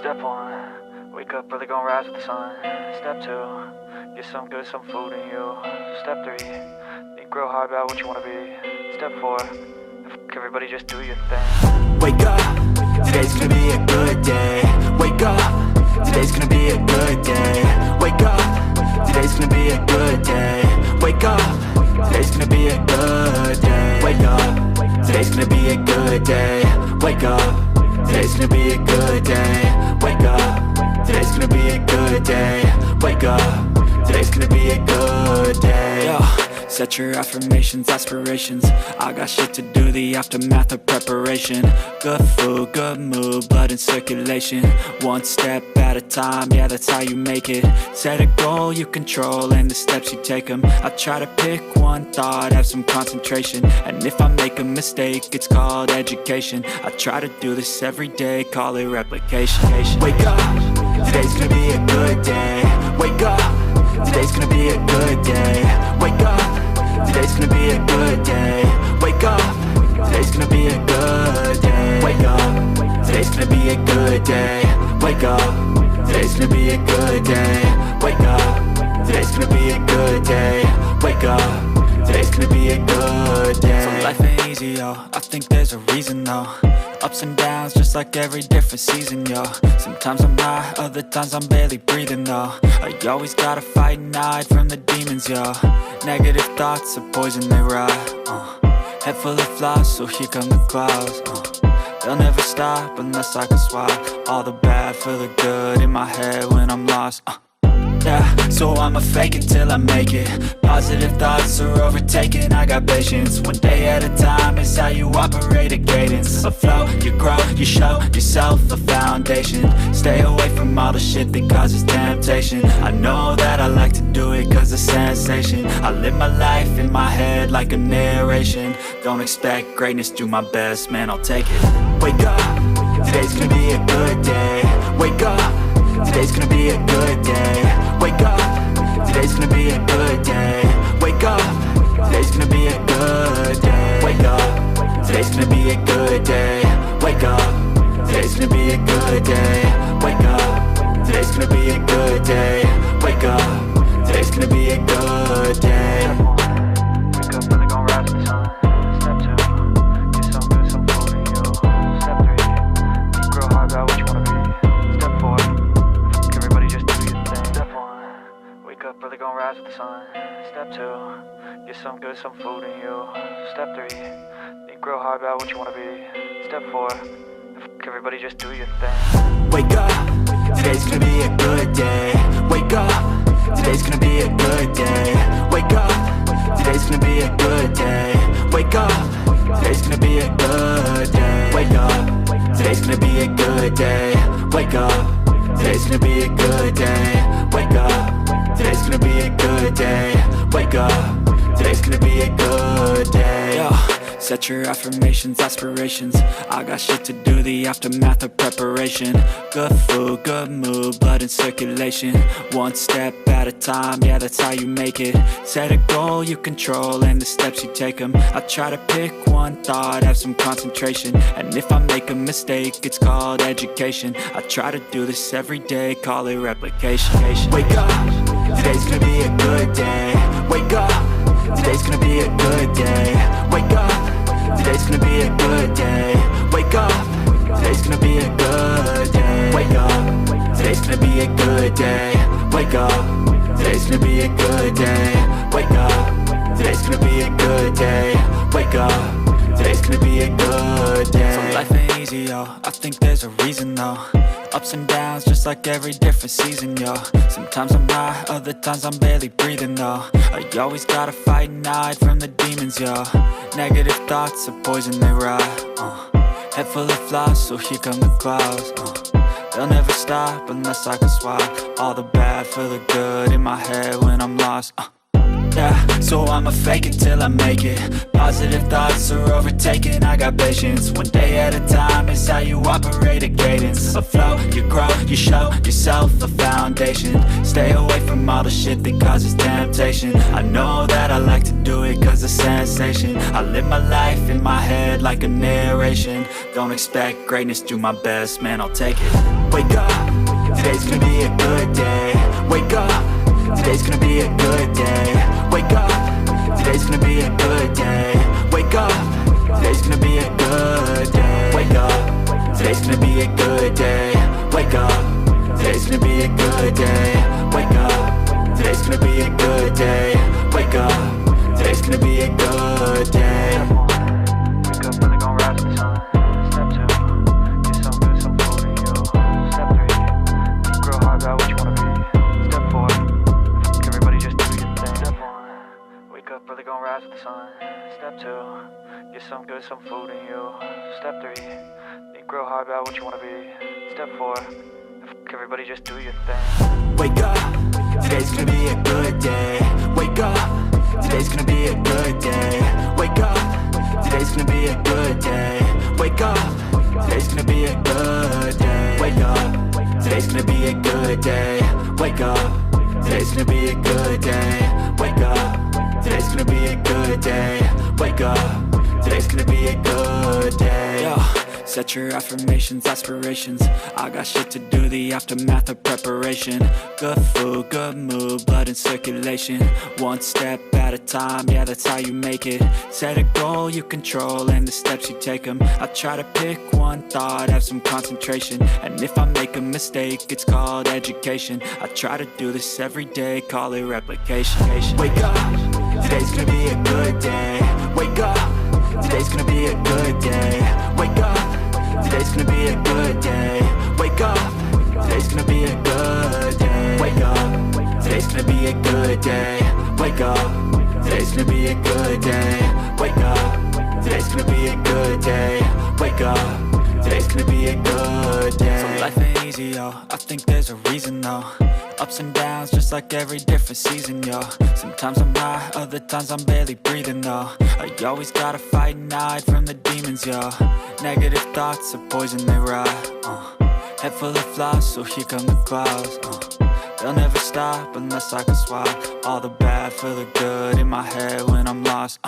Step one, wake up early, gonna rise with the sun. Step two, get some good, some food in you. Step three, think real hard about what you wanna be. Step four, everybody just do your thing. Wake up, today's gonna be a good day. Wake up, today's gonna be a good day. Wake up, today's gonna be a good day. Wake up, today's gonna be a good day. Wake up, today's gonna be a good day. Wake up, today's gonna be a good day. Wake up, today's gonna be a good day. Wake up, today's gonna be a good day. Yo, set your affirmations, aspirations. I got shit to do, the aftermath of preparation. Good food, good mood, blood in circulation. One step at a time, yeah, that's how you make it. Set a goal you control and the steps you take them. I try to pick one thought, have some concentration. And if I make a mistake, it's called education. I try to do this every day, call it replication. Wake up, today's gonna be a good day. Wake up, today's gonna be a good day. Wake up, today's gonna be a good day. Wake up, today's gonna be a good day. Wake up, today's gonna be a good day. Wake up, today's gonna be a good day. Wake up, today's gonna be a good day. Wake up, today's gonna be a good day. So life ain't easy, yo, I think there's a reason though. Ups and downs, just like every different season, yo. Sometimes I'm high, other times I'm barely breathing, though. I always gotta fight and hide from the demons, yo. Negative thoughts are poison, they ride, Head full of flies, so here come the clouds, They'll never stop unless I can swap all the bad for the good in my head when I'm lost, Yeah, so I'ma fake it till I make it. Positive thoughts are overtaken, I got patience. One day at a time is how you operate a cadence. A flow, you grow, you show yourself a foundation. Stay away from all the shit that causes temptation. I know that I like to do it cause it's sensation. I live my life in my head like a narration. Don't expect greatness, do my best, man, I'll take it. Wake up, today's gonna be a good day. Wake up, today's gonna be a good day. Wake up, today's gonna be a good day. Wake up, today's gonna be a good day. Wake up, today's gonna be a good day. Wake up, today's gonna be a good day. Wake up, today's gonna be a good day. Wake up, today's gonna be a good day. Wake up early, gonna rise with the sun. Step two, get some good, some food in you. Step three, think real hard about what you wanna be. Step four, everybody just do your thing. Step one, wake up early, gonna rise with the sun. Step two, get some good, some food in you. Step three, think real hard about what you wanna be. Step four, everybody just do your thing. Wake up, today's gonna be a good day. Wake up, today's gonna be a good day. Wake up, today's gonna be a good day. Wake up, today's gonna be a good day. Wake up, today's gonna be a good day. Wake up, today's gonna be a good day. Wake up, today's gonna be a good day. Wake up, today's gonna be a good day. Yo, set your affirmations, aspirations. I got shit to do, the aftermath of preparation. Good food, good mood, blood in circulation. One step at a time, yeah, that's how you make it. Set a goal you control and the steps you take them. I try to pick one thought, have some concentration. And if I make a mistake, it's called education. I try to do this every day, call it replication. Wake up, today's gonna be a good day. Wake up, today's gonna be a good day. Wake up, today's gonna be a good day. Wake up, today's gonna be a good day. Wake up, today's gonna be a good day. Wake up, today's gonna be a good day. Wake up, today's gonna be a good day. Wake up, today's gonna be a good day. So life ain't easy, yo, I think there's a reason though. Ups and downs, just like every different season, yo. Sometimes I'm high, other times I'm barely breathing, though. I always gotta fight and hide from the demons, yo. Negative thoughts are poison, they ride, Head full of flies, so here come the clouds, They'll never stop unless I can swap all the bad for the good in my head when I'm lost, Yeah, so I'ma fake it till I make it. Positive thoughts are overtaken, I got patience. One day at a time is how you operate a cadence. A flow, you grow, you show yourself a foundation. Stay away from all the shit that causes temptation. I know that I like to do it cause it's sensation. I live my life in my head like a narration. Don't expect greatness, do my best, man, I'll take it. Wake up, today's gonna be a good day. Wake up, today's gonna be a good day. Wake up, today's gonna be a good day. Wake up, today's gonna be a good day. Wake up, today's gonna be a good day. Wake up, today's gonna be a good day. Wake up, today's gonna be a good day. Wake up, today's gonna be a good day. Wake up, really gon' rise with the sun. Step 2, get some good, some food in you. Step 3, think real hard about what you wanna be. Step 4, everybody just do your thing. Step 1, wake up, really gon' rise with the sun. Step 2, get some good, some food in you. Step 3, think real hard about what you wanna be. Step 4, everybody just do your thing. Wake up, today's gonna be a good day. Wake up, today's gonna be a good day. Wake up, today's gonna be a good day. Wake up, today's gonna be a good day. Wake up, today's gonna be a good day. Wake up, today's gonna be a good day. Wake up, today's gonna be a good day. Wake up, today's gonna be a good day. Yo. Set your affirmations, aspirations. I got shit to do, the aftermath of preparation. Good food, good mood, blood in circulation. One step at a time, yeah, that's how you make it. Set a goal you control and the steps you take them. I try to pick one thought, have some concentration. And if I make a mistake, it's called education. I try to do this every day, call it replication. Wake up, today's gonna be a good day. Wake up, today's gonna be a good day. Wake up, today's gonna be a good day. Wake up, today's gonna be a good day. Wake up, today's gonna be a good day. Wake up, today's gonna be a good day. Wake up, today's gonna be a good day. Wake up, today's gonna be a good day. So life ain't easy, yo, I think there's a reason though. Ups and downs, just like every different season, yo. Sometimes I'm high, other times I'm barely breathing, though. I always gotta fight and hide from the demons, yo. Negative thoughts are poison, they rot. Head full of flies, so here come the clouds. They'll never stop unless I can swap all the bad for the good in my head when I'm lost.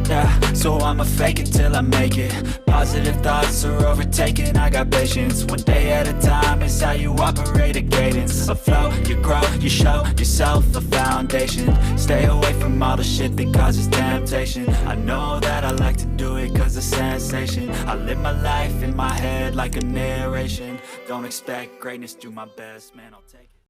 Yeah, so I'ma fake it till I make it. Positive thoughts are overtaken, I got patience. One day at a time is how you operate a cadence. A flow, you grow, you show yourself a foundation. Stay away from all the shit that causes temptation. I know that I like to do it cause it's sensation. I live my life in my head like a narration. Don't expect greatness, do my best, man, I'll take it.